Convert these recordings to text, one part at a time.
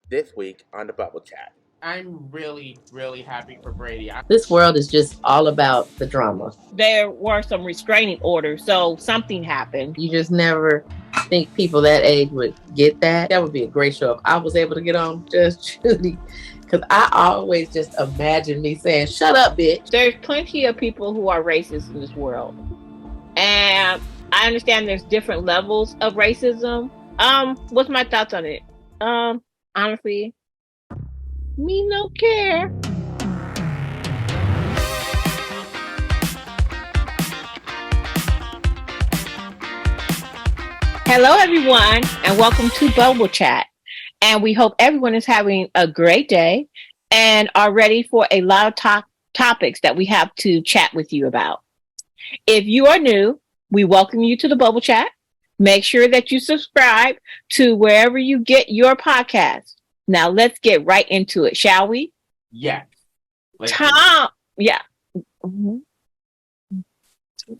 this week on the Bubble Chat. I'm really, really happy for Brady. This world is just all about the drama. There were some restraining orders, so something happened. You just never think people that age would get that. That would be a great show if I was able to get on Judge Judy. Because I always just imagine me saying, "Shut up, bitch." There's plenty of people who are racist in this world. And I understand there's different levels of racism. What's my thoughts on it? Honestly, me no care. Hello, everyone, and welcome to Bubble Chat. And we hope everyone is having a great day and are ready for a lot of topics that we have to chat with you about. If you are new, we welcome you to the Bubble Chat. Make sure that you subscribe to wherever you get your podcast. Now let's get right into it, shall we? Yes. Yeah. Mm-hmm.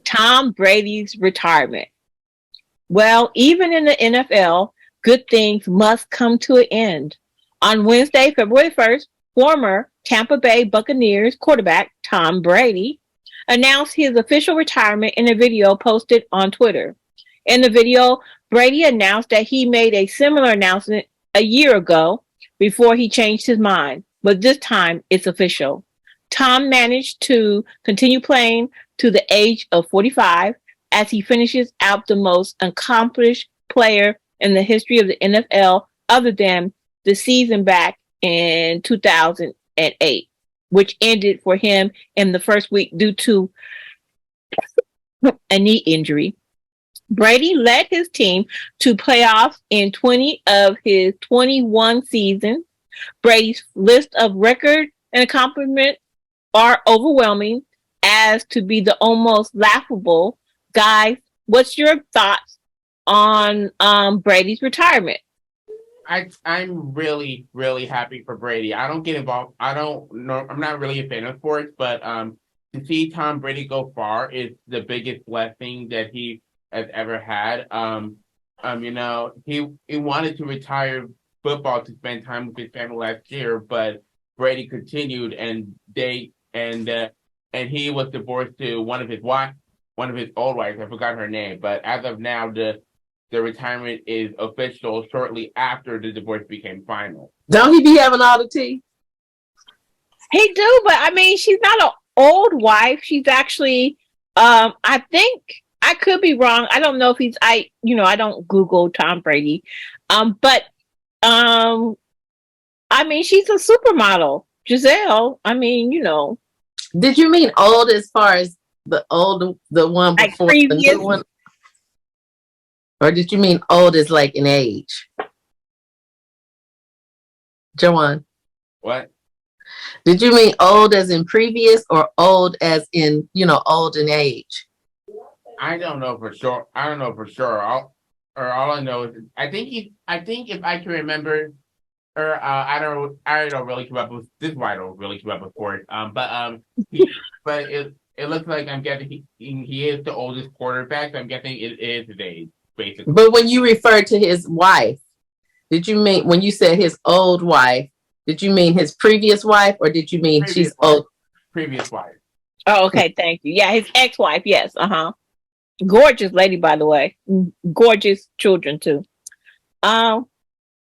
Tom Brady's retirement. Well, even in the NFL, good things must come to an end. On Wednesday, February 1st, former Tampa Bay Buccaneers quarterback Tom Brady announced his official retirement in a video posted on Twitter. In the video, Brady announced that he made a similar announcement a year ago before he changed his mind, but this time it's official. Tom managed to continue playing to the age of 45 as he finishes out the most accomplished player in the history of the NFL other than the season back in 2008, which ended for him in the first week due to a knee injury. Brady led his team to playoffs in 20 of his 21 seasons. Brady's list of records and accomplishments are overwhelming as to be the almost laughable. Guys, what's your thoughts on Brady's retirement? I'm really, really happy for Brady. I don't get involved. I don't know. I'm not really a fan of sports, but to see Tom Brady go far is the biggest blessing that he has ever had. He wanted to retire football to spend time with his family last year, but Brady continued, and he was divorced to one of his old wives. I forgot her name, but as of now, the retirement is official shortly after the divorce became final. Don't he be having all the tea? He do, but I mean, she's not an old wife. She's actually, I think I could be wrong. I don't know if I don't Google Tom Brady. But I mean, she's a supermodel. Giselle, I mean, Did you mean old as far as the one before the new one? Or did you mean old as like in age? Joanne? What? Did you mean old as in previous or old as in, old in age? I don't know for sure. All I know is I think if I can remember, or I don't really keep up with this. Is why I don't really keep up with sports. But it looks like I'm guessing he is the oldest quarterback. So I'm guessing it is his age, basically. But when you referred to his wife, did you mean when you said his old wife? Did you mean his previous wife, or did you mean she's old? Previous wife. Oh, okay, thank you. Yeah, his ex-wife. Yes, gorgeous lady, by the way. Gorgeous children too.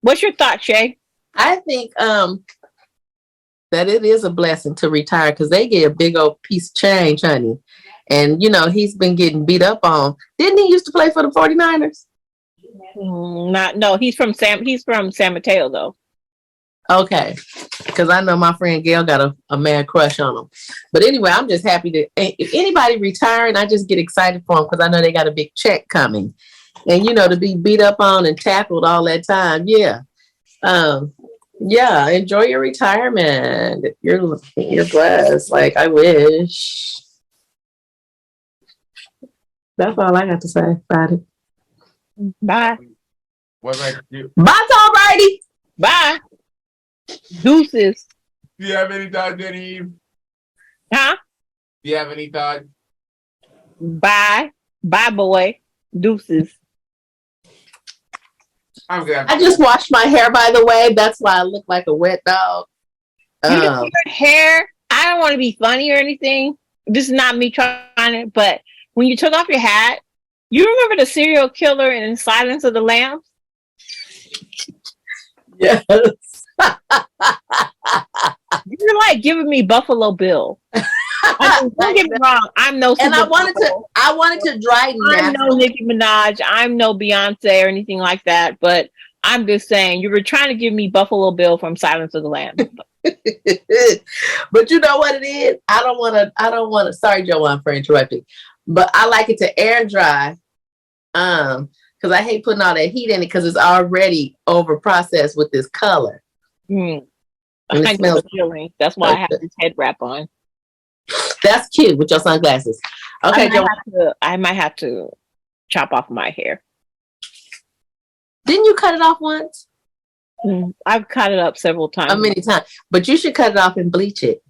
What's your thought, Shay? I think that it is a blessing to retire because they get a big old piece of change, honey. And he's been getting beat up on. Didn't he used to play for the 49ers? No, he's from San Mateo though. Okay, because I know my friend Gail got a mad crush on him. But anyway, I'm just happy if anybody retiring, I just get excited for them because I know they got a big check coming. And, to be beat up on and tackled all that time. Yeah. Yeah, enjoy your retirement. You're blessed. Like, I wish. That's all I got to say about it. Bye. What about you? Bye, Tom Brady. Bye. Deuces. Do you have any thoughts, Eve? Huh? Do you have any thoughts? Bye. Bye, boy. Deuces. I'm good. I just washed my hair, by the way. That's why I look like a wet dog. You know, your hair, I don't want to be funny or anything. This is not me trying it, but when you took off your hat, you remember the serial killer in Silence of the Lambs? Yes. You're like giving me Buffalo Bill. I mean, don't get me wrong. I'm no And I wanted to dry I'm no Nicki Minaj. I'm no Beyonce or anything like that. But I'm just saying, you were trying to give me Buffalo Bill from Silence of the Lambs. But you know what it is? I don't want to, sorry, Joanne, for interrupting, but I like it to air dry. Because I hate putting all that heat in it because it's already over processed with this color. Mm. And it smells feeling. That's why I have this head wrap on. That's cute with your sunglasses. Okay, I might have to chop off my hair. Didn't you cut it off once? I've cut it up several times. How many times? But you should cut it off and bleach it.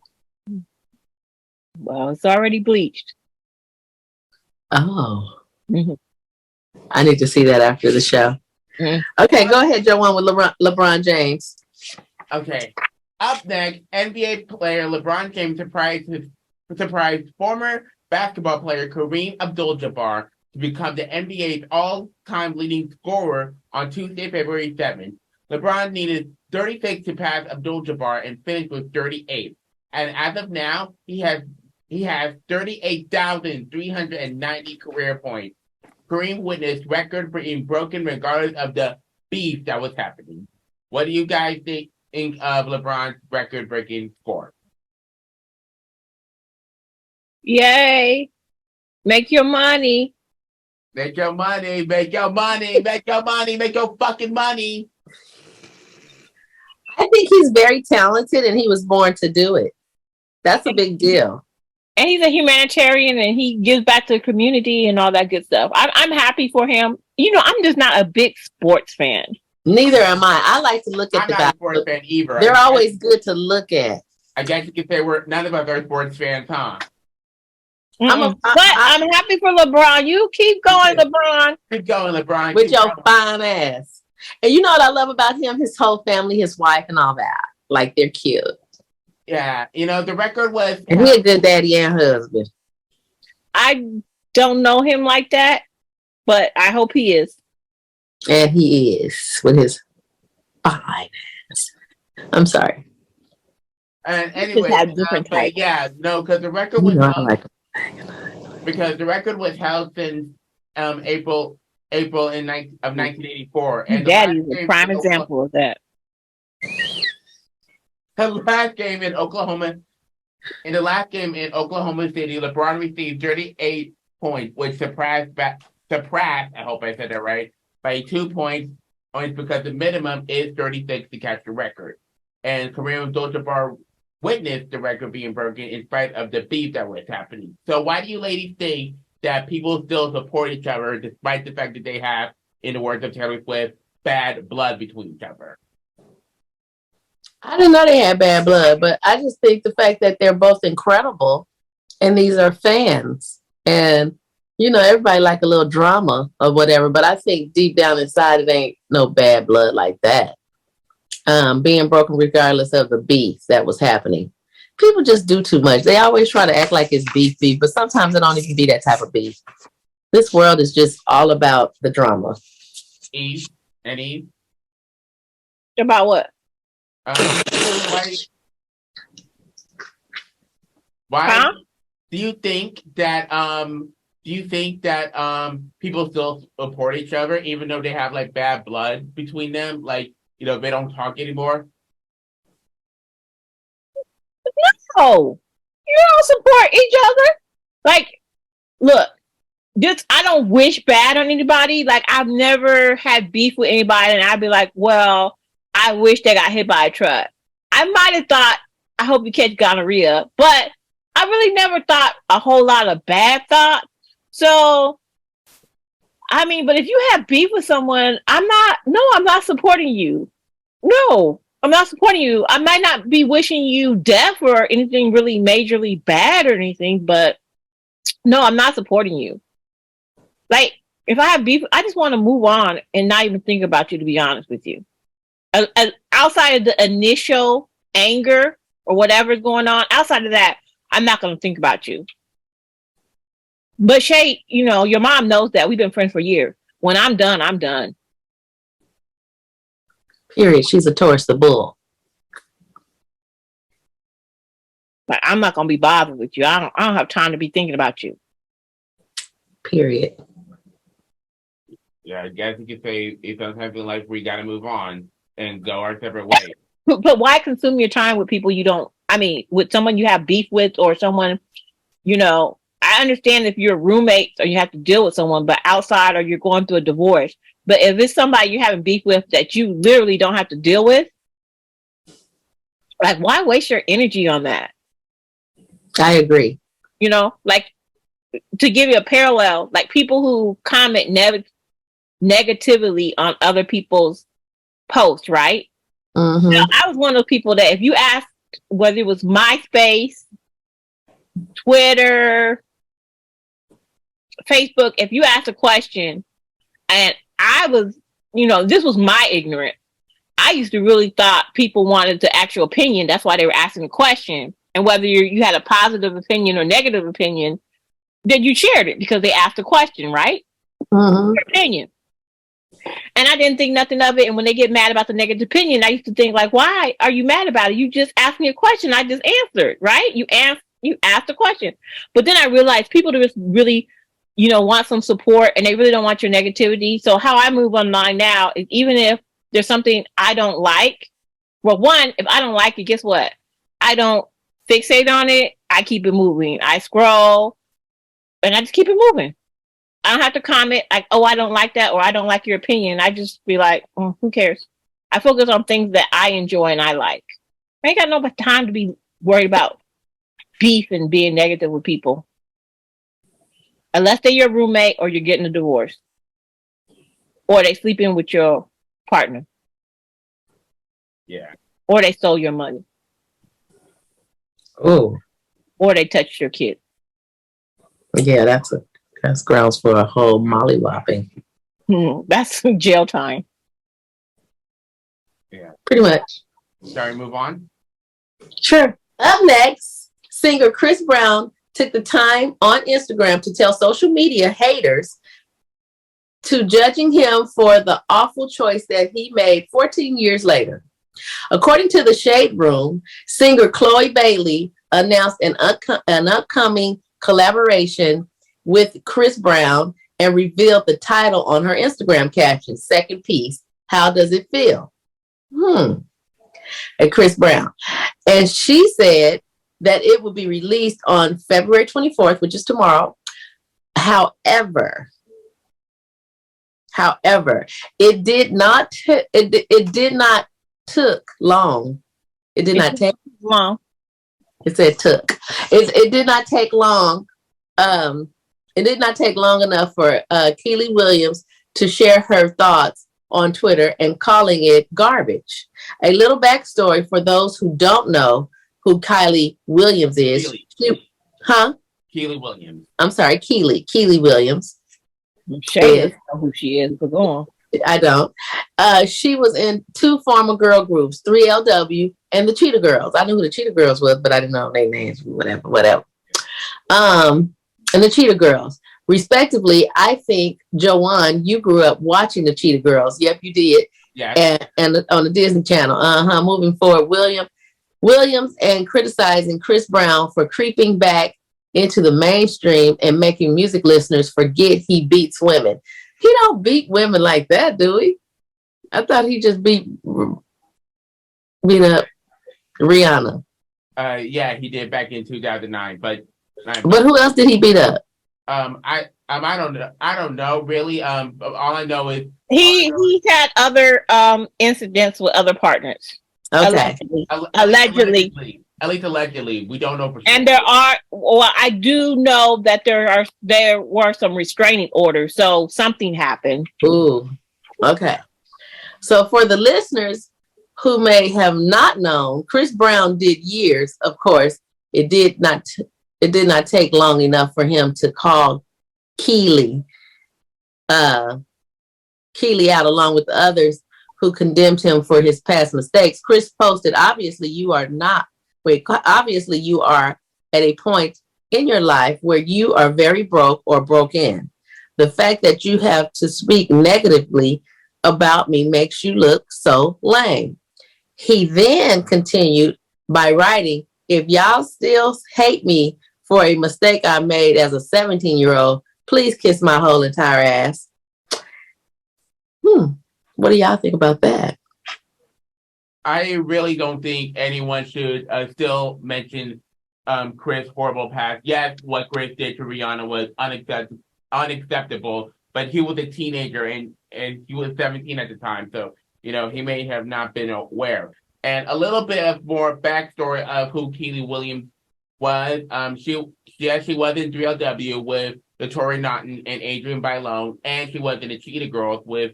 Well, it's already bleached. Oh. Mm-hmm. I need to see that after the show. Mm-hmm. Okay, go ahead, Joanne, with LeBron James. Okay. Up next, NBA player LeBron James surprised former basketball player Kareem Abdul-Jabbar to become the NBA's all-time leading scorer on Tuesday, February 7th. LeBron needed 36 to pass Abdul-Jabbar and finished with 38. And as of now, he has 38,390 career points. Kareem witnessed record being broken regardless of the beef that was happening. What do you guys think of LeBron's record-breaking score? Yay! Make your money. Make your money, make your money, make your money, make your fucking money. I think he's very talented and he was born to do it. That's a big deal. And he's a humanitarian and he gives back to the community and all that good stuff. I'm happy for him. You know, I'm just not a big sports fan. Neither am I. I like to look at the guys. I'm not a sports fan either. They're always good to look at. I guess you could say none of us are sports fans, huh? But I'm happy for LeBron. You keep going, LeBron. Keep going, LeBron. With your fine ass. And you know what I love about him? His whole family, his wife and all that. Like, they're cute. Yeah. You know, the record was... And he a good daddy and husband. I don't know him like that, but I hope he is. And he is with his fine ass. I'm sorry. And anyway, because the record was because the record was held since April of 1984. And Daddy is a prime example of that. The last game in Oklahoma City, LeBron received 38 points, which surpassed, I hope I said that right, by 2 points, only because the minimum is 36 to catch the record. And Kareem Abdul-Jabbar witnessed the record being broken in spite of the beef that was happening. So why do you ladies think that people still support each other despite the fact that they have, in the words of Taylor Swift, bad blood between each other? I didn't know they had bad blood, but I just think the fact that they're both incredible and these are fans and, you know, everybody like a little drama or whatever, but I think deep down inside it ain't no bad blood like that. Being broken regardless of the beef that was happening. People just do too much. They always try to act like it's beef, but sometimes it don't even be that type of beef. This world is just all about the drama. Eve? About what? Why do you think that people still support each other even though they have like bad blood between them? Like, you know, they don't talk anymore? No. You don't support each other. Like, look, I don't wish bad on anybody. Like, I've never had beef with anybody and I'd be like, well, I wish they got hit by a truck. I might have thought, I hope you catch gonorrhea, but I really never thought a whole lot of bad thoughts. So, I mean, but if you have beef with someone, I'm not supporting you. No, I'm not supporting you. I might not be wishing you death or anything really majorly bad or anything, but no, I'm not supporting you. Like, If I have beef, I just want to move on and not even think about you, to be honest with you. Outside of the initial anger or whatever's going on, outside of that, I'm not going to think about you. But Shay, you know, your mom knows that. We've been friends for years. When I'm done, I'm done. Period. She's a Taurus, the bull. Like, I'm not going to be bothered with you. I don't have time to be thinking about you. Period. Yeah, I guess you could say it's sometimes in life where you got to move on and go our separate ways. But why consume your time with people you don't, I mean, with someone you have beef with or someone, you know, I understand if you're roommates or you have to deal with someone, but outside or you're going through a divorce. But if it's somebody you're having beef with that you literally don't have to deal with, like, why waste your energy on that? I agree. You know, like, to give you a parallel, like people who comment negatively on other people's posts, right? Mm-hmm. Now, I was one of those people that if you asked whether it was MySpace, Twitter, Facebook, if you asked a question and I was, you know, this was my ignorance. I used to really thought people wanted the actual opinion. That's why they were asking the question. And whether you had a positive opinion or negative opinion, then you shared it because they asked a question, right? Mm-hmm. Your opinion. And I didn't think nothing of it. And when they get mad about the negative opinion, I used to think like, why are you mad about it? You just asked me a question. I just answered, right? You asked the question. But then I realized people just really, you know, want some support and they really don't want your negativity. So how I move online now is even if there's something I don't like, well, one, if I don't like it, guess what? I don't fixate on it. I keep it moving. I scroll and I just keep it moving. I don't have to comment like, oh, I don't like that or I don't like your opinion. I just be like, who cares? I focus on things that I enjoy and I like. I ain't got no time to be worried about beef and being negative with people. Unless they're your roommate or you're getting a divorce. Or they sleeping with your partner. Yeah. Or they stole your money. Oh. Or they touched your kid. Yeah, that's grounds for a whole mollywhopping. That's jail time. Yeah. Pretty much. Sorry, move on. Sure. Up next, singer Chris Brown took the time on Instagram to tell social media haters to judging him for the awful choice that he made 14 years later. According to the Shade Room, singer Chloe Bailey announced an upcoming collaboration with Chris Brown and revealed the title on her Instagram caption, second piece, How Does It Feel? And Chris Brown. And she said that it will be released on February 24th, which is tomorrow. However, it did not take long. It did not take long. It said took. It did not take long. It did not take long enough for Kiely Williams to share her thoughts on Twitter and calling it garbage. A little backstory for those who don't know who Kiely Williams is. Kiely Williams. I'm sorry, Kiely Williams. Shay doesn't know who she is, but go on. I don't. She was in two former girl groups, 3LW and the Cheetah Girls. I knew who the Cheetah Girls was, but I didn't know their names, whatever. And the Cheetah Girls, respectively. I think, Joanne, you grew up watching the Cheetah Girls. Yep, you did. Yeah. And on the Disney Channel. Moving forward, Williams and criticizing Chris Brown for creeping back into the mainstream and making music listeners forget he beats women. He don't beat women like that, do he? I thought he just beat up Rihanna. Yeah, he did back in 2009. But who else did he beat up? I don't know really. All I know is he had other incidents with other partners. Okay. Allegedly. At least allegedly, we don't know for sure. And I do know that there were some restraining orders, so something happened. Ooh, okay. So for the listeners who may have not known, Chris Brown did years. Of course, it did not take long enough for him to call Kiely Kiely out along with the others who condemned him for his past mistakes. Chris posted, obviously you are at a point in your life where you are very broke or broke in. The fact that you have to speak negatively about me makes you look so lame. He then continued by writing, if y'all still hate me for a mistake I made as a 17-year-old, please kiss my whole entire ass. What do y'all think about that? I really don't think anyone should still mention Chris' horrible past. Yes, what Chris did to Rihanna was unacceptable, but he was a teenager and he was 17 at the time, so he may have not been aware. And a little bit of more backstory of who Kiely Williams was. She was in 3LW with Tori Naughton and Adrienne Bailon, and she was in the Cheetah Girls with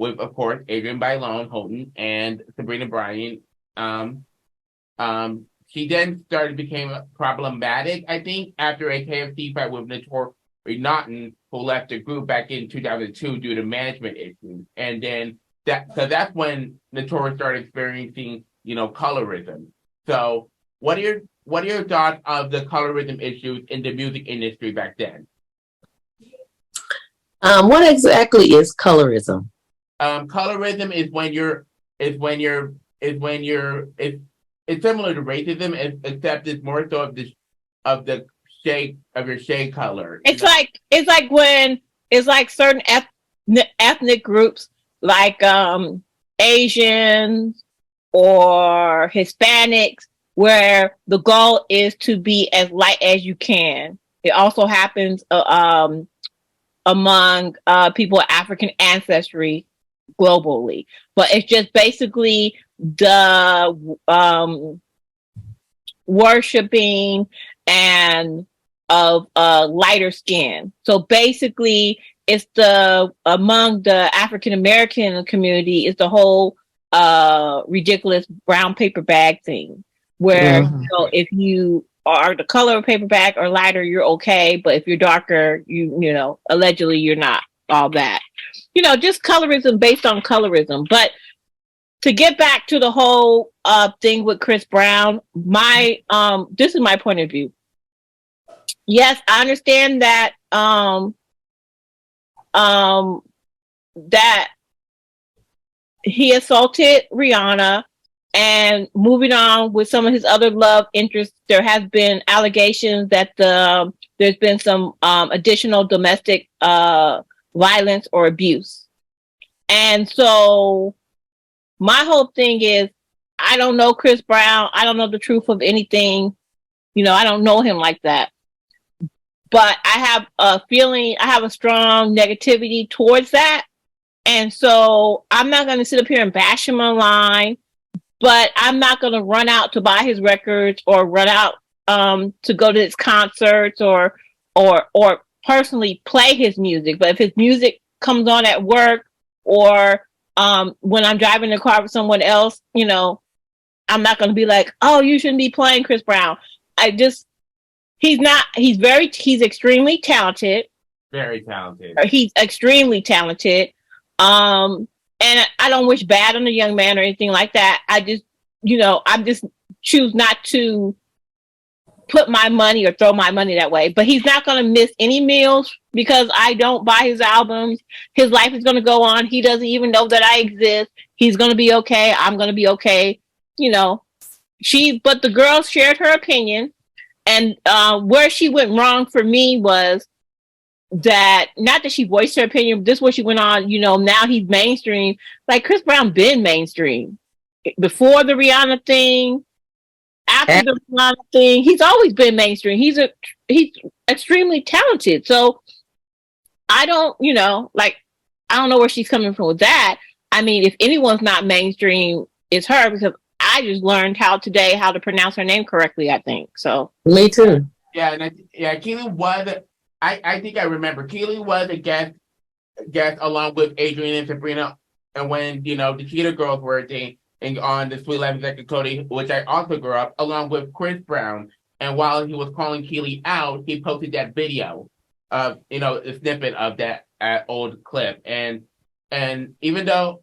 of course Adrienne Bailon, Houghton, and Sabrina Bryan. She then became problematic, I think, after a KFC fight with Tori Naughton, who left the group back in 2002 due to management issues. And then that's when Tori started experiencing, colorism. So what are your thoughts of the colorism issues in the music industry back then? What exactly is colorism? Colorism is it's similar to racism, except it's more so of the shade of your shade color. It's like certain ethnic groups, like Asians or Hispanics, where the goal is to be as light as you can. It also happens among people of African ancestry globally, but it's just basically the worshiping and of lighter skin. So basically, it's among the African American community is the whole ridiculous brown paper bag thing, where if you are the color of paper bag or lighter, you're okay, but if you're darker, you allegedly you're not all that. Just colorism based on colorism. But to get back to the whole thing with Chris Brown, this is my point of view. Yes, I understand that that he assaulted Rihanna, and moving on with some of his other love interests, there has been allegations that there's been some additional domestic violence or abuse. And so my whole thing is, I don't know Chris Brown. I don't know the truth of anything. I don't know him like that. But I have a feeling, I have a strong negativity towards that. And so I'm not going to sit up here and bash him online, but I'm not going to run out to buy his records or run out to go to his concerts or personally play his music. But if his music comes on at work or when I'm driving the car with someone else, I'm not going to be like, oh, you shouldn't be playing Chris Brown. He's extremely talented. Very talented. He's extremely talented. And I don't wish bad on the young man or anything like that. I just choose not to put my money or throw my money that way. But he's not going to miss any meals because I don't buy his albums. His life is going to go on. He doesn't even know that I exist. He's going to be okay. I'm going to be okay. But the girl shared her opinion. And where she went wrong for me was that, not that she voiced her opinion, but this is what she went on, now he's mainstream. Like, Chris Brown been mainstream. Before the Rihanna thing, after the Rihanna thing, he's always been mainstream. He's extremely talented. So I don't know where she's coming from with that. I mean, if anyone's not mainstream, it's her, because I just learned how to pronounce her name correctly, I think. So me too. Yeah, Kiely was. I think I remember Kiely was a guest along with Adrienne and Sabrina, and when the Cheetah Girls were a thing, and on the Sweet Life of Zack and Cody, which I also grew up along with Chris Brown. And while he was calling Kiely out, he posted that video of a snippet of that old clip, and even though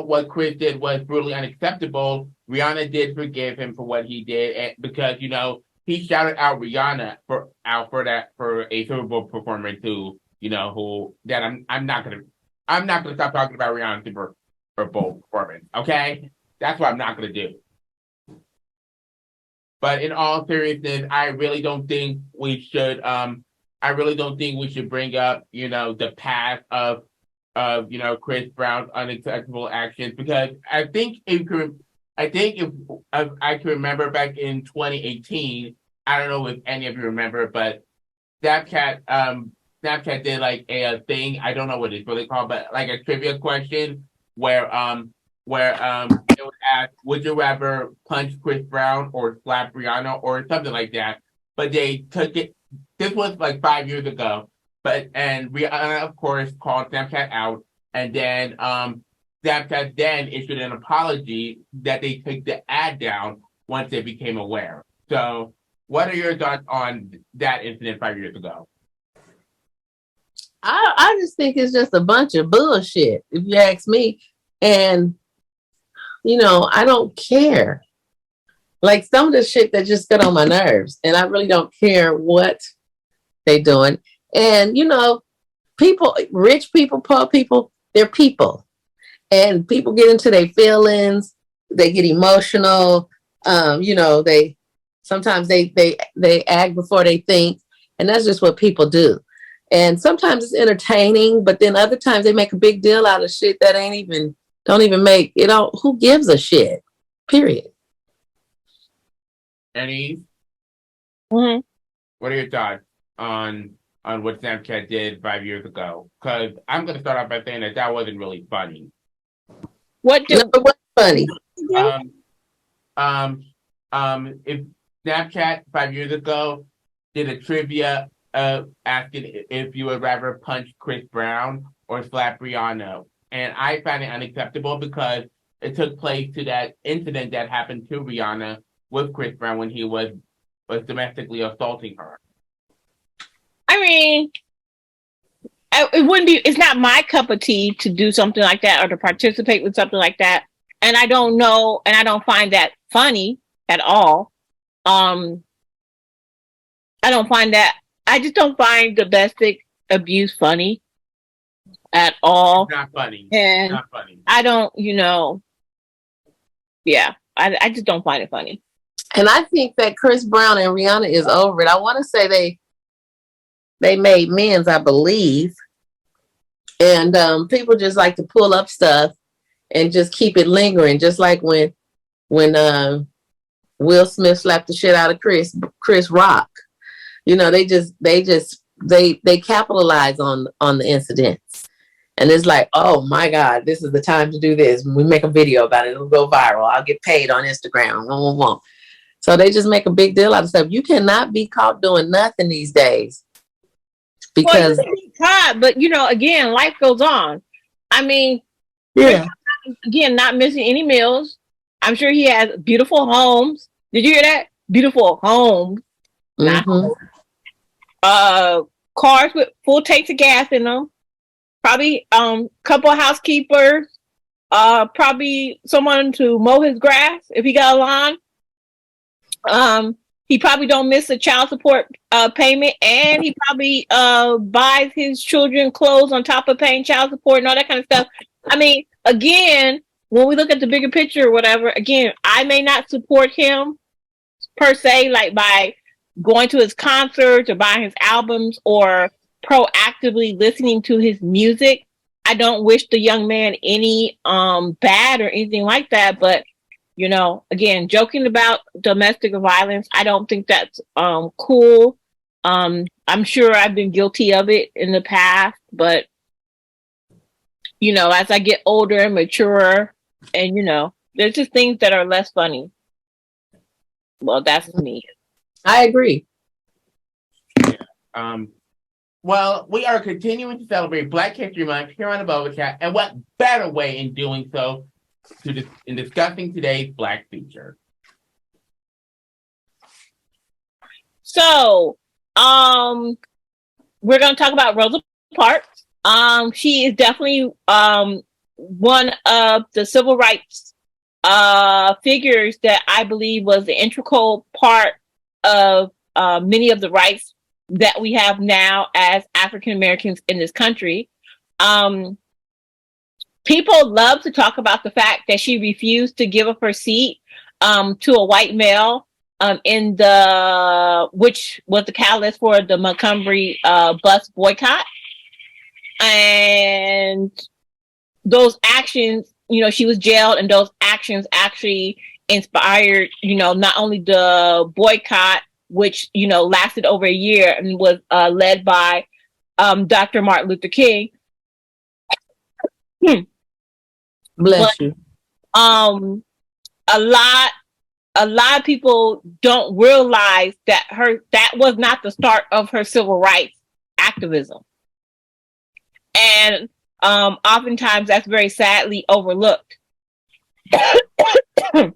what Chris did was brutally unacceptable, Rihanna did forgive him for what he did, and because he shouted out Rihanna for a Super Bowl performance who I'm not gonna stop talking about Rihanna's Super Bowl performance. Okay, that's what I'm not gonna do. But in all seriousness, I really don't think we should bring up the past of Chris Brown's unacceptable actions, because I think if I can remember back in 2018, I don't know if any of you remember, but Snapchat did like a thing, I don't know what it's really called, but like a trivia question where it would ask, would you rather punch Chris Brown or slap Rihanna or something like that? But they took it. This was like 5 years ago. And Rihanna, of course, called Snapchat out, and then Snapchat then issued an apology that they took the ad down once they became aware. So, what are your thoughts on that incident 5 years ago? I just think it's just a bunch of bullshit, if you ask me. And, I don't care. Like some of the shit that just got on my nerves, and I really don't care what they doing. And, people, rich people, poor people, they're people. And people get into their feelings. They get emotional. They sometimes they act before they think. And that's just what people do. And sometimes it's entertaining, but then other times they make a big deal out of shit that don't even make it all. Who gives a shit? Period. Any? Mm-hmm. What are your thoughts on what Snapchat did 5 years ago? Because I'm going to start off by saying that wasn't really funny. What what's funny? If Snapchat 5 years ago did a trivia asking if you would rather punch Chris Brown or slap Rihanna, and I found it unacceptable because it took place to that incident that happened to Rihanna with Chris Brown when he was domestically assaulting her. I mean, it wouldn't be. It's not my cup of tea to do something like that or to participate with something like that. And I don't know, and I don't find that funny at all. I don't find that. I just don't find domestic abuse funny at all. It's not funny. And it's not funny. I don't, yeah, I just don't find it funny. And I think that Chris Brown and Rihanna is over it. I want to say they made amends, I believe. And people just like to pull up stuff and just keep it lingering, just like when Will Smith slapped the shit out of Chris Rock. They capitalize on the incidents. And it's like, oh my God, this is the time to do this. We make a video about it, it'll go viral. I'll get paid on Instagram. So they just make a big deal out of stuff. You cannot be caught doing nothing these days. Because you can be caught, but again, life goes on. I mean, yeah. Again, not missing any meals. I'm sure he has beautiful homes. Did you hear that? Beautiful homes. Mm-hmm. Cars with full tanks of gas in them. Probably couple of housekeepers. Probably someone to mow his grass if he got a lawn. He probably don't miss a child support payment, and he probably buys his children clothes on top of paying child support and all that kind of stuff. I mean, again, when we look at the bigger picture or whatever, again, I may not support him per se, like by going to his concerts or buying his albums or proactively listening to his music. I don't wish the young man any bad or anything like that, but again, joking about domestic violence, I don't think that's cool. I'm sure I've been guilty of it in the past, but as I get older and mature, and there's just things that are less funny. Well, that's me. I agree. Yeah. Well, we are continuing to celebrate Black History Month here on the Bubble Chat, and what better way in doing so in discussing today's Black feature. So, we're going to talk about Rosa Parks. She is definitely one of the civil rights figures that I believe was the integral part of many of the rights that we have now as African Americans in this country. People love to talk about the fact that she refused to give up her seat to a white male in which was the catalyst for the Montgomery bus boycott. And those actions, she was jailed, and those actions actually inspired, not only the boycott, which, lasted over a year and was led by Dr. Martin Luther King. Bless you. A lot of people don't realize that was not the start of her civil rights activism. And oftentimes that's very sadly overlooked. Her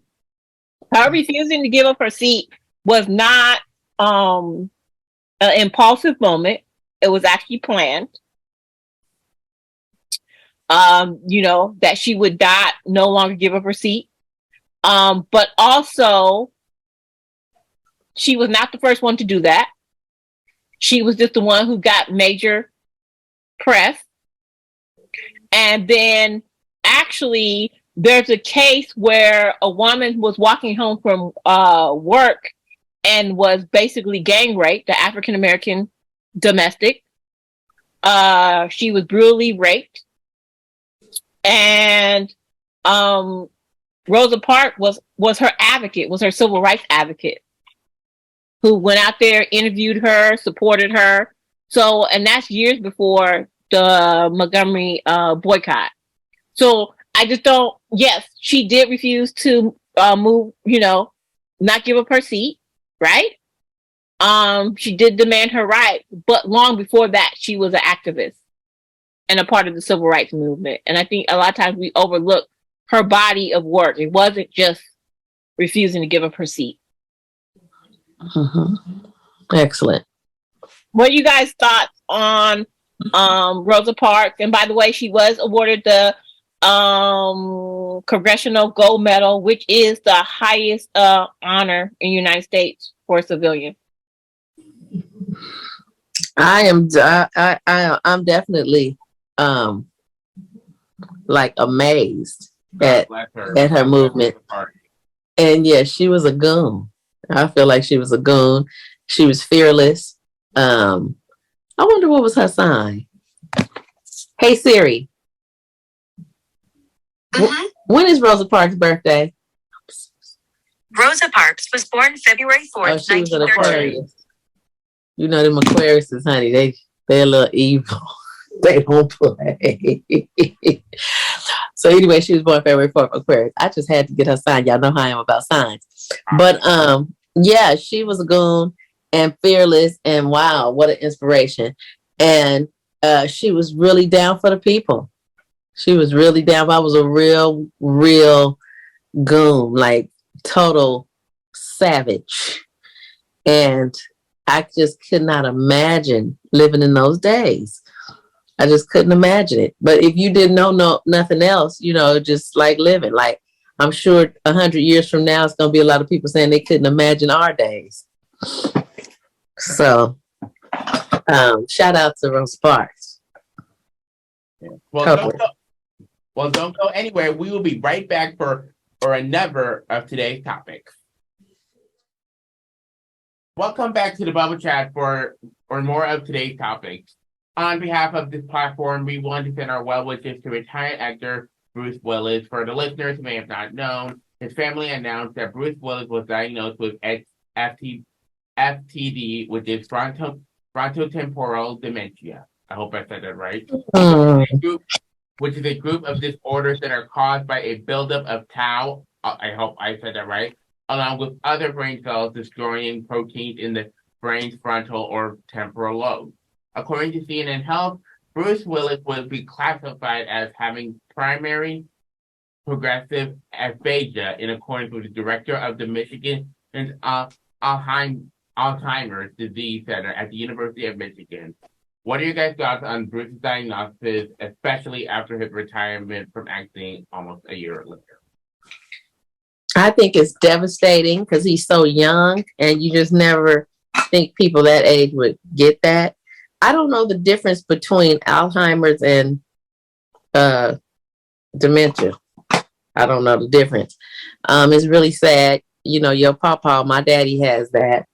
refusing to give up her seat was not an impulsive moment. It was actually planned. That she would not no longer give up her seat. But also, she was not the first one to do that. She was just the one who got major press. And then actually, there's a case where a woman was walking home from work and was basically gang raped, the African American domestic. She was brutally raped. And Rosa Parks was her advocate, was her civil rights advocate, who went out there, interviewed her, supported her. So, and that's years before the Montgomery boycott. So I just don't. Yes, she did refuse to move. Not give up her seat, right? She did demand her right, but long before that, she was an activist and a part of the civil rights movement. And I think a lot of times we overlook her body of work. It wasn't just refusing to give up her seat. Mm-hmm. Excellent. What are you guys' thoughts on Rosa Parks? And by the way, she was awarded the Congressional Gold Medal, which is the highest honor in the United States for a civilian. I'm definitely like amazed at her movement. And yes, she was a goon. I feel like she was a goon. She was fearless. I wonder what was her sign. Hey Siri. Mm-hmm. When is Rosa Parks' birthday? Rosa Parks was born February 4th, she was an 1913. Aquarius. You know them Aquariuses, honey. They're a little evil. They don't play. So anyway, she was born February 4th, Aquarius. I just had to get her sign. Y'all know how I am about signs. But yeah, she was a goon and fearless, and wow, what an inspiration. And she was really down for the people. She was really down. I was a real goon, like total savage. And I just could not imagine living in those days. I just couldn't imagine it. But if you didn't know nothing else, just like living, like I'm sure 100 years from now, it's going to be a lot of people saying they couldn't imagine our days. So shout out to Rosa Parks. Yeah. Well, don't go anywhere. We will be right back for another of today's topics. Welcome back to the Bubble Chat for more of today's topics. On behalf of this platform, we want to send our well wishes to retired actor Bruce Willis. For the listeners who may have not known, his family announced that Bruce Willis was diagnosed with FTD, which is frontotemporal dementia. I hope I said that right. Which is a group of disorders that are caused by a buildup of tau. I hope I said that right. Along with other brain cells destroying proteins in the brain's frontal or temporal lobe. According to CNN Health, Bruce Willis will be classified as having primary progressive aphasia in accordance with the director of the Michigan Alzheimer's Disease Center at the University of Michigan. What are you guys' thoughts on Bruce's diagnosis, especially after his retirement from acting almost a year later? I think it's devastating because he's so young, and you just never think people that age would get that. I don't know the difference between Alzheimer's and dementia. I don't know the difference. It's really sad. You know, your papa, my daddy has that.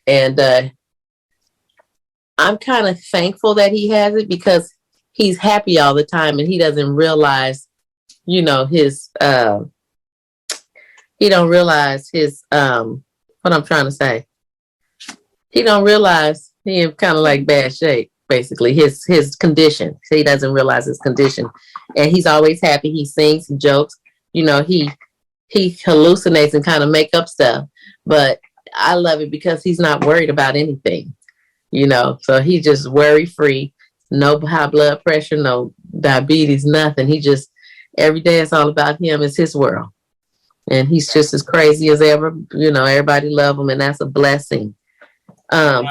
And I'm kind of thankful that he has it because he's happy all the time and he doesn't realize, you know, he don't realize his, what I'm trying to say. He don't realize he in kind of like bad shape, basically, his condition. So he doesn't realize his condition. And he's always happy. He sings, he jokes, you know, he hallucinates and kind of make up stuff. But I love it because he's not worried about anything, you know. So he's just worry free, no high blood pressure, no diabetes, nothing. He just every day it's all about him. It's his world, and he's just as crazy as ever. You know, everybody love him, and that's a blessing. Oh,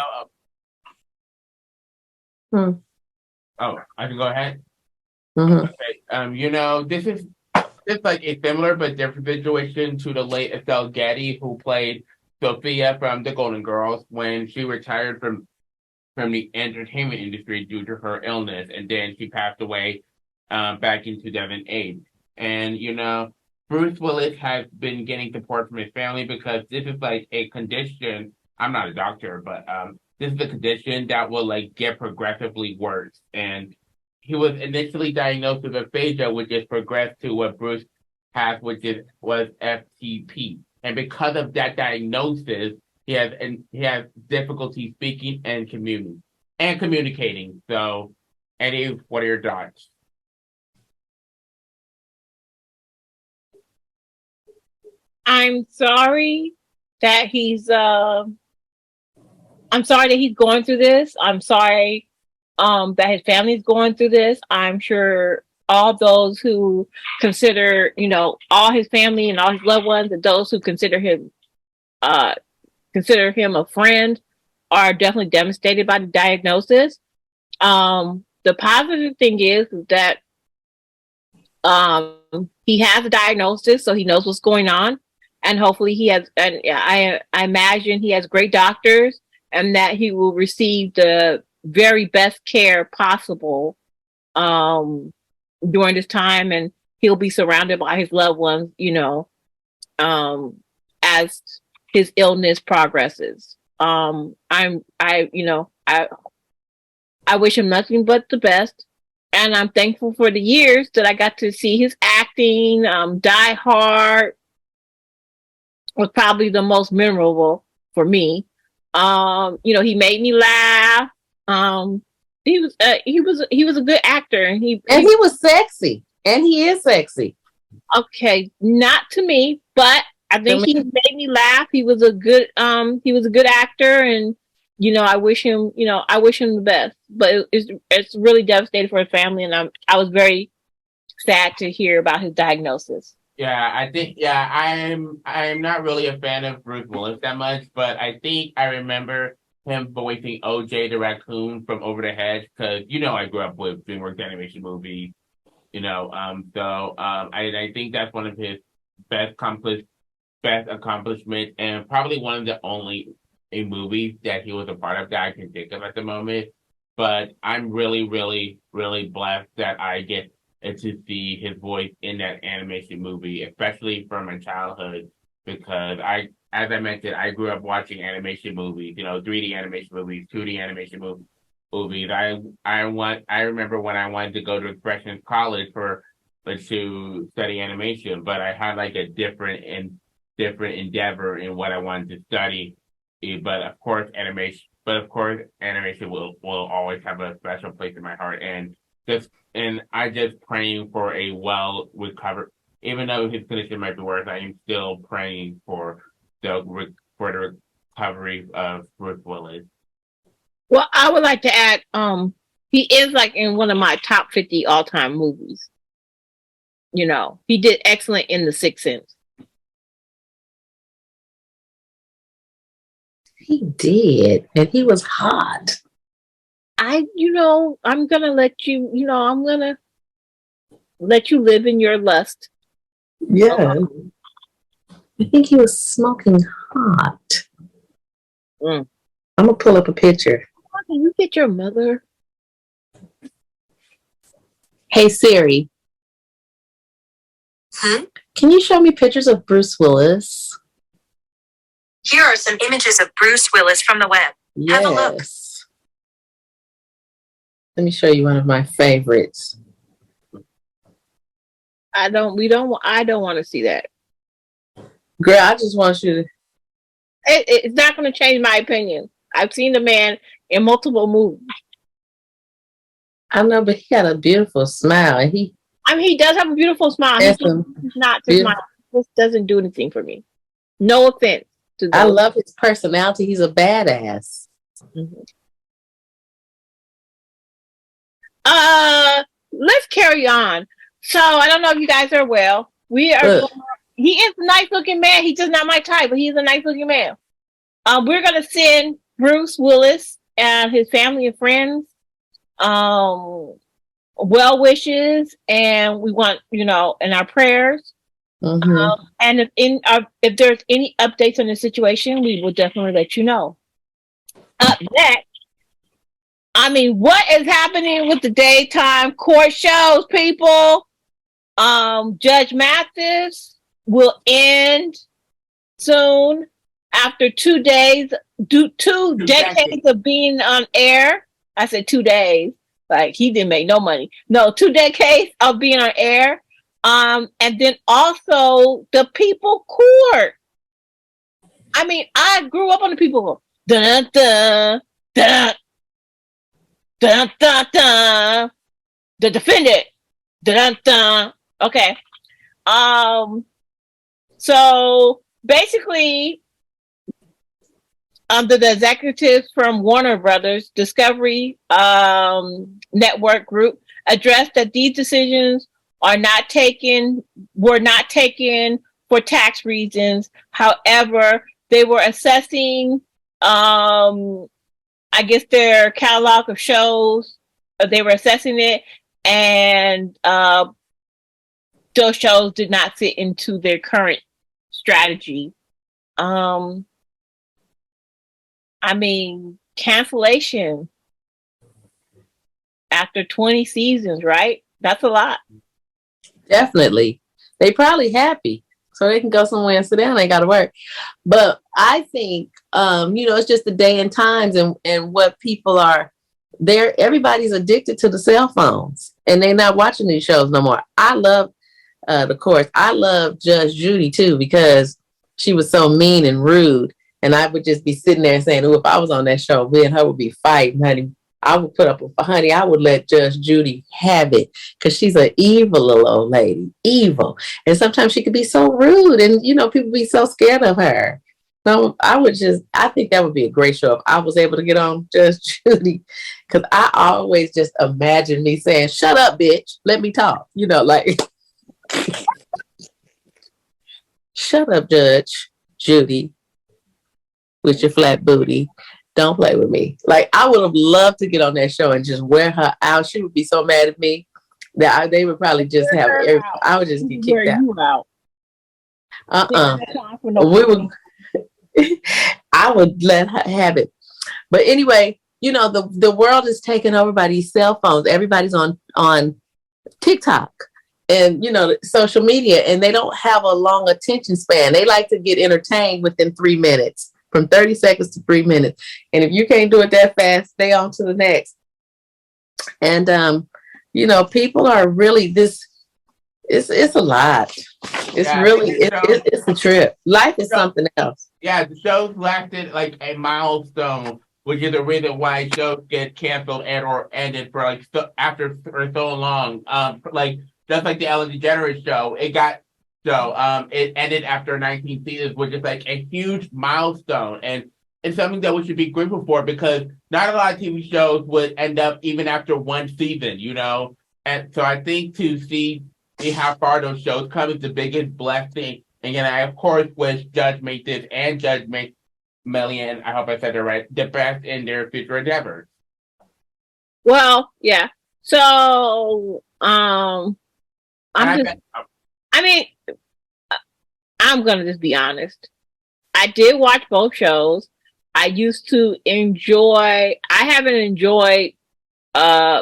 I can go ahead. Mm-hmm. Okay. You know, this is like a similar but different situation to the late Estelle Getty, who played Sophia from The Golden Girls when she retired from the entertainment industry due to her illness, and then she passed away back in 2008. And you know, Bruce Willis has been getting support from his family because this is like a condition. I'm not a doctor, but this is a condition that will like get progressively worse. And he was initially diagnosed with aphasia, which is progressed to what Bruce has, was FTP. And because of that diagnosis, he has difficulty speaking and communicating. So, Eddie, what are your thoughts? I'm sorry that he's going through this. I'm sorry that his family's going through this. I'm sure all those who consider, you know, all his family and all his loved ones, and those who consider him a friend, are definitely devastated by the diagnosis. The positive thing is that he has a diagnosis, so he knows what's going on, and hopefully he has. And I imagine he has great doctors, and that he will receive the very best care possible during this time, and he'll be surrounded by his loved ones, you know, as his illness progresses. I wish him nothing but the best, and I'm thankful for the years that I got to see his acting. Die Hard was probably the most memorable for me. You know, he made me laugh. He was a good actor, and he was sexy, and he is sexy. Okay, not to me, but I think he made me laugh. He was a good actor, and you know, I wish him the best. But it's really devastating for his family, and I was very sad to hear about his diagnosis. Yeah, I think I'm not really a fan of Bruce Willis that much, but I think I remember him voicing OJ the raccoon from Over the Hedge because you know I grew up with DreamWorks animation movies, you know. I think that's one of his best accomplishment, and probably one of the only movies that he was a part of that I can think of at the moment. But I'm really, really, really blessed that I get to see his voice in that animation movie, especially from my childhood, because as I mentioned, I grew up watching animation movies, you know, 3D animation movies, 2D animation movies. I remember when I wanted to go to Expressions College to study animation, but I had like a different endeavor in what I wanted to study. But of course, animation will always have a special place in my heart, and I just praying for a well recovered. Even though his condition might be worse, I am still praying for the recovery of Bruce Willis. Well, I would like to add, he is like in one of my top 50 all-time movies. You know, he did excellent in The Sixth Sense. He did, and he was hot. I'm gonna let you, I'm gonna let you live in your lust. Yeah. I think he was smoking hot. Mm. I'm gonna pull up a picture. Can you get your mother? Hey Siri, can you show me pictures of Bruce Willis? Here are some images of Bruce Willis from the web. Yes. Have a look. Let me show you one of my favorites. I don't want to see that. Girl, I just want you to. It's not going to change my opinion. I've seen the man in multiple movies. I know, but he got a beautiful smile, and he does have a beautiful smile. He's not to smile. This doesn't do anything for me. No offense to those. I love his personality. He's a badass. Mm-hmm. Let's carry on. So I don't know if you guys are well. We are. He is a nice looking man. He's just not my type, but he's a nice looking man. We're gonna send Bruce Willis and his family and friends well wishes, and we want in our prayers. Mm-hmm. And if there's any updates on the situation, we will definitely let you know. Up next, what is happening with the daytime court shows, people? Judge Mathis will end soon after 2 days, 2 decades of being on air. I said 2 days, like he didn't make no money. No, 2 decades of being on air. And then also the People Court. I grew up on the People Court. Dun dun dun dun dun dun. The defendant. Dun dun. Okay. So basically, the executives from Warner Brothers Discovery Network Group addressed that these decisions were not taken for tax reasons. However, they were assessing, their catalog of shows. They were assessing it, and those shows did not fit into their current strategy. Cancellation after 20 seasons, right? That's a lot. Definitely. They probably happy, so they can go somewhere and sit down. They got to work. But I think, it's just the day and times and what people are there. Everybody's addicted to the cell phones, and they're not watching these shows no more. I love the course. I love Judge Judy too, because she was so mean and rude. And I would just be sitting there saying, "Oh, if I was on that show, me and her would be fighting, honey. I would put up with, honey, I would let Judge Judy have it, because she's an evil little old lady, evil. And sometimes she could be so rude, and people be so scared of her. So I think that would be a great show if I was able to get on Judge Judy, because I always just imagine me saying, 'Shut up, bitch, let me talk,' shut up, Judge Judy, with your flat booty. Don't play with me." Like, I would have loved to get on that show and just wear her out. She would be so mad at me that they would probably just have I would just get kicked out. We would. I would let her have it. But anyway, the world is taken over by these cell phones. Everybody's on TikTok and social media, and they don't have a long attention span. They like to get entertained within 3 minutes. From 30 seconds to 3 minutes. And if you can't do it that fast, stay on to the next. And, people are really it's a lot. It's it's a trip. Life is something else. Yeah, the shows lasted like a milestone, which is the reason why shows get canceled and or ended for after so long. Just like the Ellen DeGeneres show, it ended after 19 seasons, which is like a huge milestone. And it's something that we should be grateful for, because not a lot of TV shows would end up even after one season, And so I think to see how far those shows come is the biggest blessing. And I, of course, wish Judge Mathis and Judge Millian, I hope I said it right, the best in their future endeavors. Well, yeah. So, I'm just. I mean, I'm gonna just be honest. I did watch both shows. I used to enjoy. I haven't enjoyed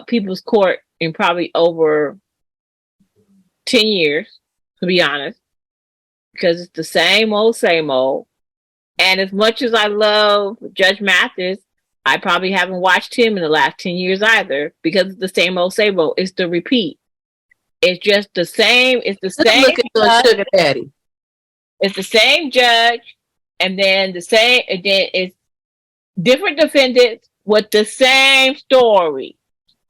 People's Court in probably over 10 years, to be honest, because it's the same old, same old. And as much as I love Judge Mathis, I probably haven't watched him in the last 10 years either because it's the same old, same old. It's the repeat. It's just the same. It's the Good same. looking little sugar daddy. It's the same judge, and then the same. And then it's different defendants with the same story.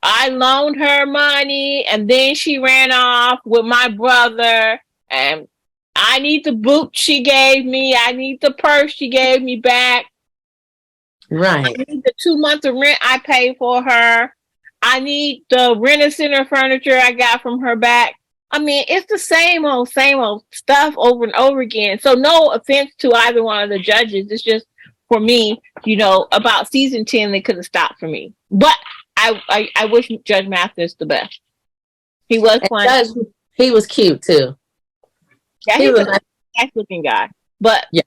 I loaned her money, and then she ran off with my brother, and I need the boot she gave me. I need the purse she gave me back. Right. I need the 2 months of rent I paid for her. I need the Rent-A-Center furniture I got from her back. I mean, it's the same old stuff over and over again. So no offense to either one of the judges. It's just, for me, about season 10, they could have stopped for me. But I wish Judge Mathis the best. He was funny. He was cute, too. Yeah, he was a nice looking guy. But yeah,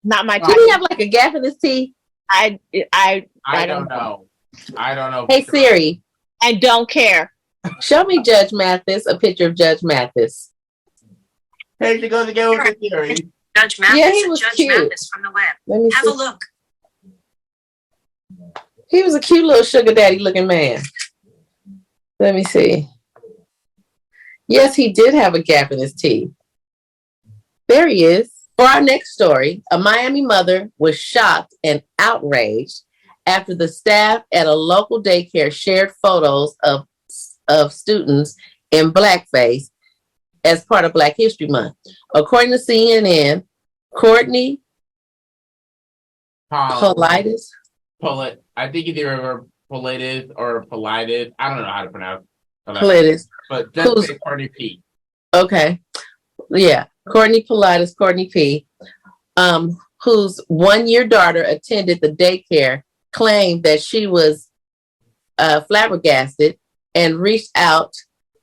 not my type. Did he have like a gap in his teeth? I don't know. I don't know. Hey, Siri. I don't care. Show me Judge Mathis, a picture of Judge Mathis. Hey, she goes again with the Siri. Judge Mathis, yeah, he was Judge cute. Mathis from the web. Let me have see. a look. He was a cute little sugar daddy looking man. Let me see. Yes, he did have a gap in his teeth. There he is. For our next story, a Miami mother was shocked and outraged after the staff at a local daycare shared photos of students in blackface as part of Black History Month. According to CNN, Courtney Politis. I think it's either Politis or Politis. I don't know how to pronounce it. Politis. But just say Courtney P. Okay. Yeah. Courtney Politis, Courtney P., whose 1-year daughter attended the daycare, claimed that she was flabbergasted and reached out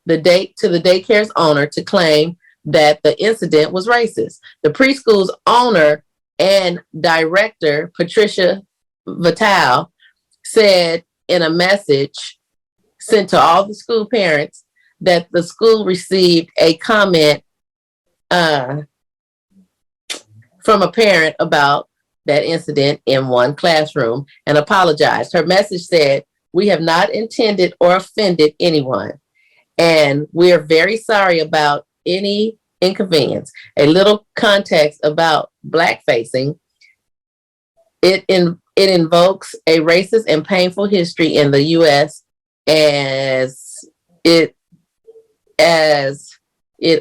to the daycare's owner to claim that the incident was racist. The preschool's owner and director, Patricia Vital, said in a message sent to all the school parents that the school received a comment from a parent about that incident in one classroom and apologized. Her message said, "We have not intended or offended anyone, and we are very sorry about any inconvenience." A little context about blackfacing. It invokes a racist and painful history in the U.S. as its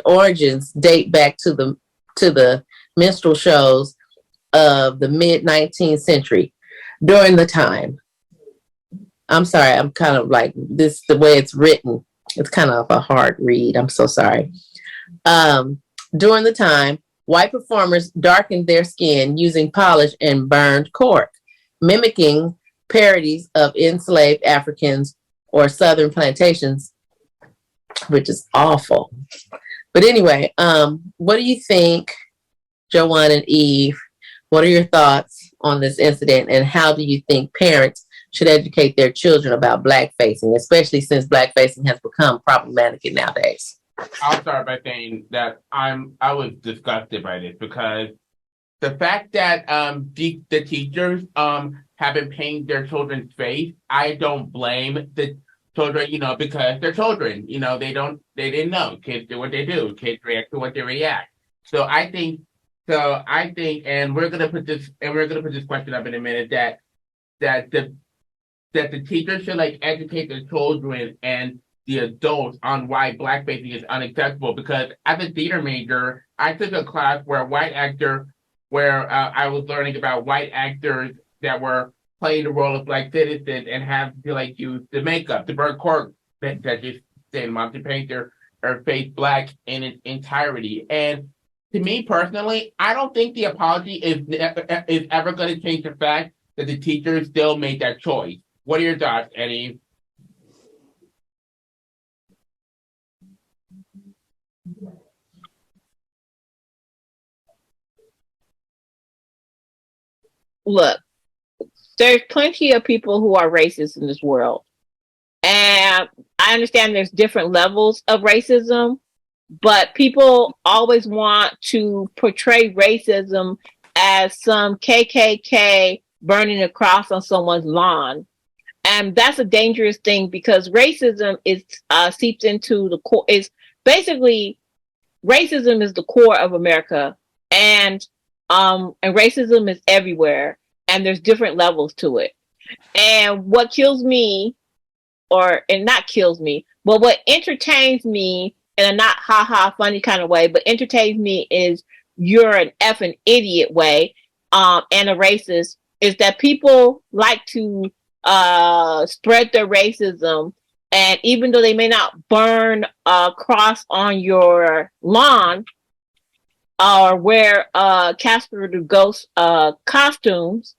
origins date back to the minstrel shows of the mid-19th century. During the time, I'm sorry, I'm kind of like this, the way it's written, it's kind of a hard read. I'm so sorry. During the time, white performers darkened their skin using polish and burned cork, mimicking parodies of enslaved Africans or Southern plantations, which is awful. But anyway, what do you think, Joanne and Eve? What are your thoughts on this incident, and how do you think parents should educate their children about blackfacing, especially since blackfacing has become problematic nowadays? I'll start by saying that I was disgusted by this because the fact that the teachers have been painting their children's face, I don't blame the children, because they're children. They didn't know. Kids do what they do. Kids react to what they react. So I think, and we're gonna put this question up in a minute, that the teachers should educate the children and the adults on why blackfacing is unacceptable. Because as a theater major, I took a class where I was learning about white actors that were playing the role of Black citizens and have to use the makeup, the burnt cork that just send them to paint their face black in its entirety. And to me personally, I don't think the apology is ever going to change the fact that the teachers still made that choice. What are your thoughts, Eddie? Look, there's plenty of people who are racist in this world. And I understand there's different levels of racism, but people always want to portray racism as some KKK burning a cross on someone's lawn. And that's a dangerous thing because racism is seeps into the core. Is basically racism is the core of America, and racism is everywhere, and there's different levels to it. And what kills me, and not kills me, but what entertains me in a not funny kind of way, but entertains me is you're an effing idiot way, and a racist is that people like to spread their racism, and even though they may not burn a cross on your lawn or wear Casper the Ghost costumes,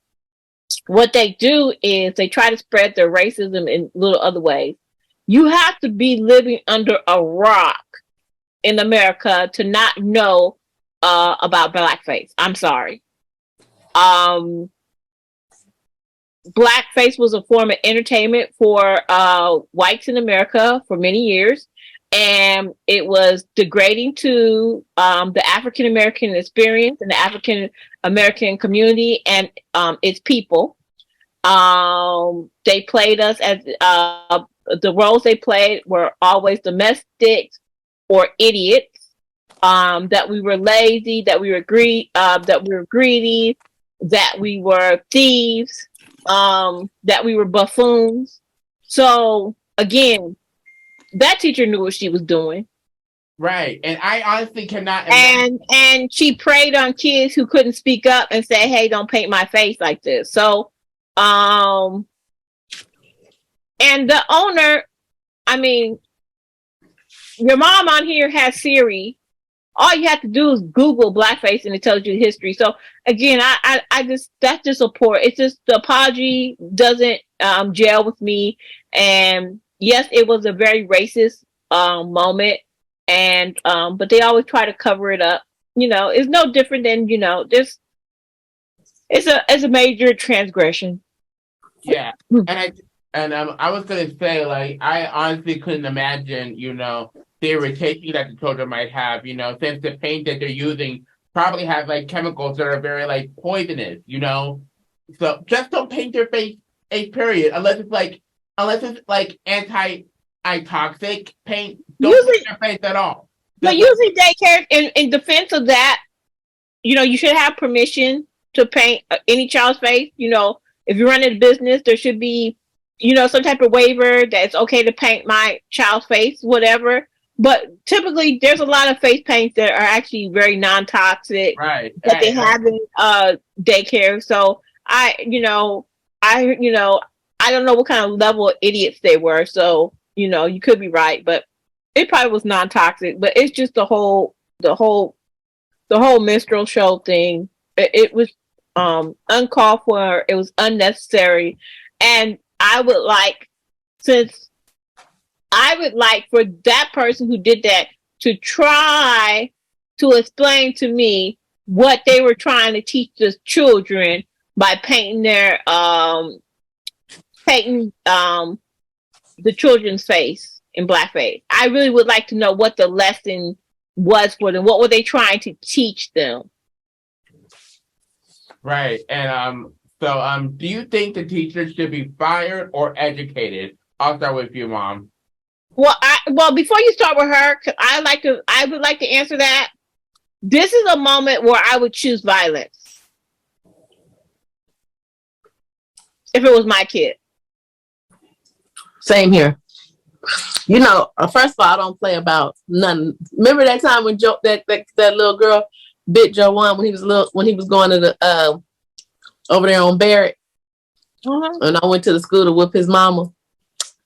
what they do is they try to spread their racism in little other ways. You have to be living under a rock in America to not know about blackface. I'm sorry. Blackface was a form of entertainment for whites in America for many years, and it was degrading to the African American experience and the African American community and its people. They played us as the roles they played were always domestics or idiots. That we were lazy, that we were greedy, that we were thieves. That we were buffoons. So again, that teacher knew what she was doing. Right. And I honestly cannot imagine. And she preyed on kids who couldn't speak up and say, hey, don't paint my face like this. So and the owner, I mean, your mom on here has Siri. All you have to do is Google blackface and it tells you the history. So again, I just, that's just a poor, it's just the apology doesn't gel with me. And yes, it was a very racist moment. And but they always try to cover it up. You know, it's no different than, you know, this it's a major transgression. Yeah. I was gonna say, like, I honestly couldn't imagine, you know, the irritation that the children might have, you know, since the paint that they're using probably have like chemicals that are very like poisonous, you know. So just don't paint your face a period, unless it's like anti-toxic paint. Don't paint your face at all. But usually daycare, in defense of that, you know, you should have permission to paint any child's face. You know, if you're running a business, there should be, you know, some type of waiver that it's okay to paint my child's face, whatever. But typically, there's a lot of face paints that are actually very non-toxic, right? That they have in daycare. So I don't know what kind of level of idiots they were. So you know, you could be right, but it probably was non-toxic. But it's just the whole minstrel show thing. It was uncalled for. It was unnecessary, and I would like for that person who did that to try to explain to me what they were trying to teach the children by painting the children's face in blackface. I really would like to know what the lesson was for them. What were they trying to teach them? Right. And so do you think the teachers should be fired or educated? I'll start with you, Mom. Well, before you start with her, I would like to answer that. This is a moment where I would choose violence if it was my kid. Same here. You know, first of all, I don't play about none. Remember that time when that little girl bit Joanne when he was going to the over there on Barrett, and I went to the school to whoop his mama.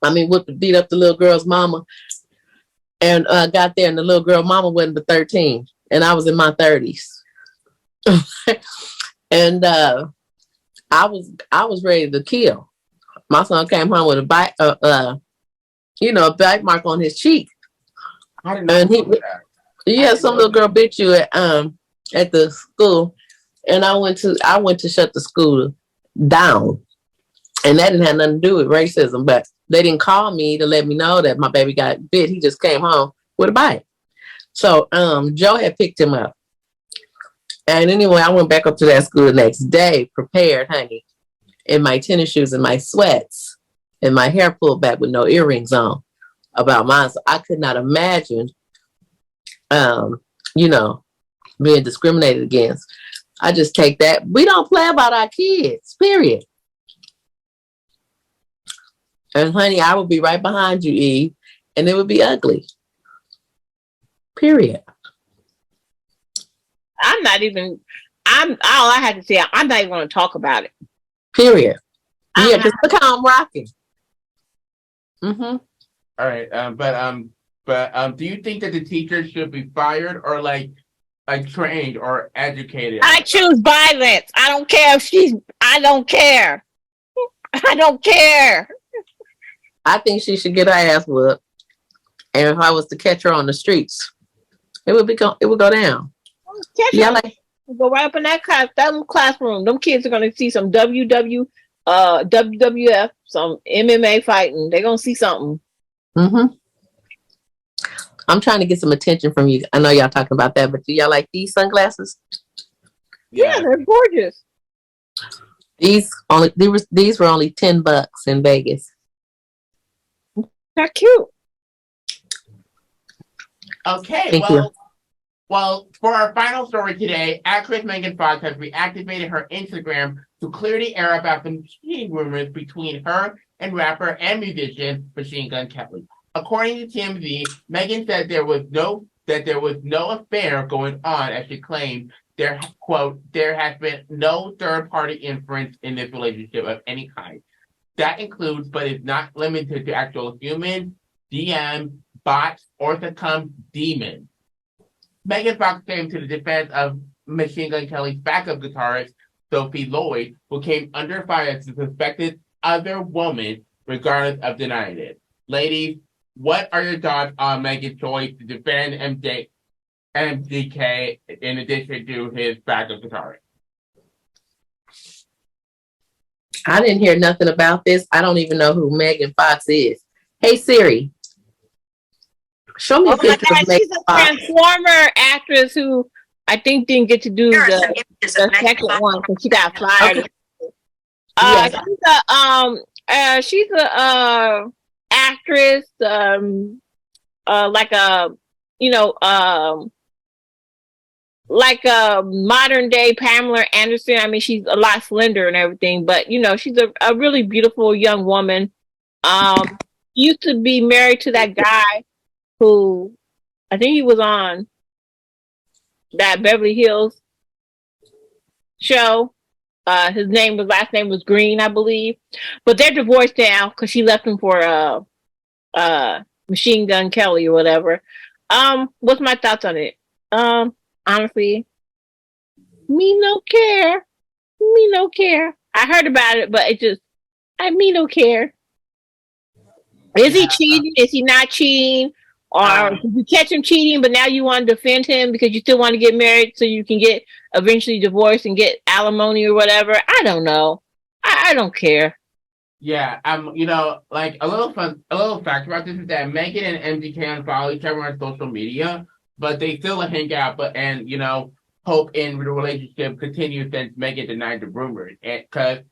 Beat up the little girl's mama, and got there, and the little girl mama wasn't but 13, and I was in my 30s, and I was ready to kill. My son came home with a bite, a bite mark on his cheek, I didn't know that. Yeah, some little girl bit you at the school, and I went to shut the school down, and that didn't have nothing to do with racism, but they didn't call me to let me know that my baby got bit. He just came home with a bite. So Joe had picked him up. And anyway, I went back up to that school the next day, prepared, honey, in my tennis shoes and my sweats, and my hair pulled back with no earrings on about mine. So I could not imagine, you know, being discriminated against. I just take that. We don't play about our kids, period. And honey, I would be right behind you, Eve, and it would be ugly. Period. I'm all I had to say, I'm not even going to talk about it. Period. Yeah, because look how I'm rocking. Mm-hmm. All right. But do you think that the teachers should be fired or like trained or educated? I choose violence. I don't care if I don't care. I don't care. I think she should get her ass whooped. And if I was to catch her on the streets, it would go down. Yeah, like go right up in that classroom. Them kids are gonna see some WWF, some MMA fighting. They're gonna see something. Mm-hmm. I'm trying to get some attention from you. I know y'all talking about that, but do y'all like these sunglasses? Yeah, they're gorgeous. These were only $10 in Vegas. They're cute. Okay, Thank you. Well, for our final story today, actress Megan Fox has reactivated her Instagram to clear the air about the cheating rumors between her and rapper and musician Machine Gun Kelly. According to TMZ, Megan said there was no affair going on, as she claimed there has been no third-party influence in this relationship of any kind. That includes, but is not limited to, actual humans, DM, bots, or succumb demons. Megan Fox came to the defense of Machine Gun Kelly's backup guitarist, Sophie Lloyd, who came under fire as a suspected other woman, regardless of denying it. Ladies, what are your thoughts on Megan's choice to defend MGK in addition to his backup guitarist? I didn't hear nothing about this. I don't even know who Megan Fox is. Hey Siri, show me a picture of Megan She's a Transformer actress who I think didn't get to do the second one because she got fired. Okay. She's a actress, like a modern day Pamela Anderson. I mean, she's a lot slender and everything, but she's a really beautiful young woman. Used to be married to that guy who I think he was on that Beverly Hills show. His last name was Green, I believe. But they're divorced now because she left him for Machine Gun Kelly or whatever. What's my thoughts on it? Honestly, me no care. I heard about it, but me no care. Is he cheating? Is he not cheating? Or did you catch him cheating, but now you want to defend him because you still want to get married so you can get eventually divorced and get alimony or whatever? I don't know. I don't care. Yeah, like a little fact about this is that Megan and MGK unfollow each other on social media, but they still hang out, hope in the relationship continues since Megan denied the rumors. Because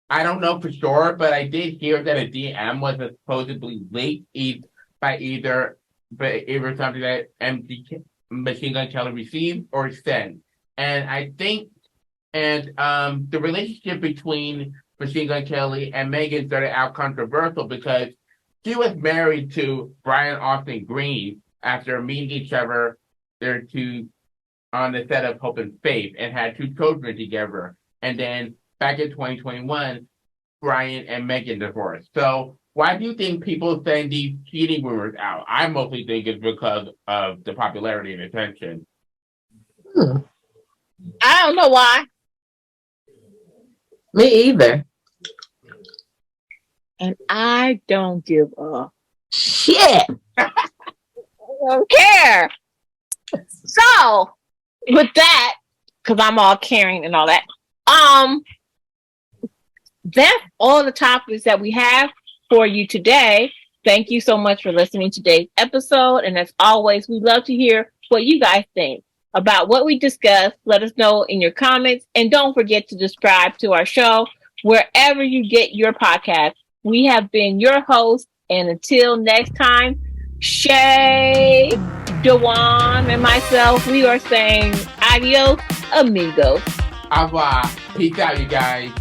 I don't know for sure, but I did hear that a DM was supposedly leaked by either something that Machine Gun Kelly received or sent. And I think, the relationship between Machine Gun Kelly and Megan started out controversial because she was married to Brian Austin Green after meeting each other on the set of Hope and Faith and had 2 children together. And then back in 2021, Brian and Megan divorced. So why do you think people send these cheating rumors out? I mostly think it's because of the popularity and attention. I don't know why. Me either. And I don't give a shit. I don't care. So, with that, because I'm all caring and all that, that's all the topics that we have for you today. Thank you so much for listening to today's episode. And as always, we love to hear what you guys think about what we discussed. Let us know in your comments. And don't forget to subscribe to our show wherever you get your podcast. We have been your host. And until next time, Shay, Dewan, and myself, we are saying adios, amigos. Au revoir. Peace out, you guys.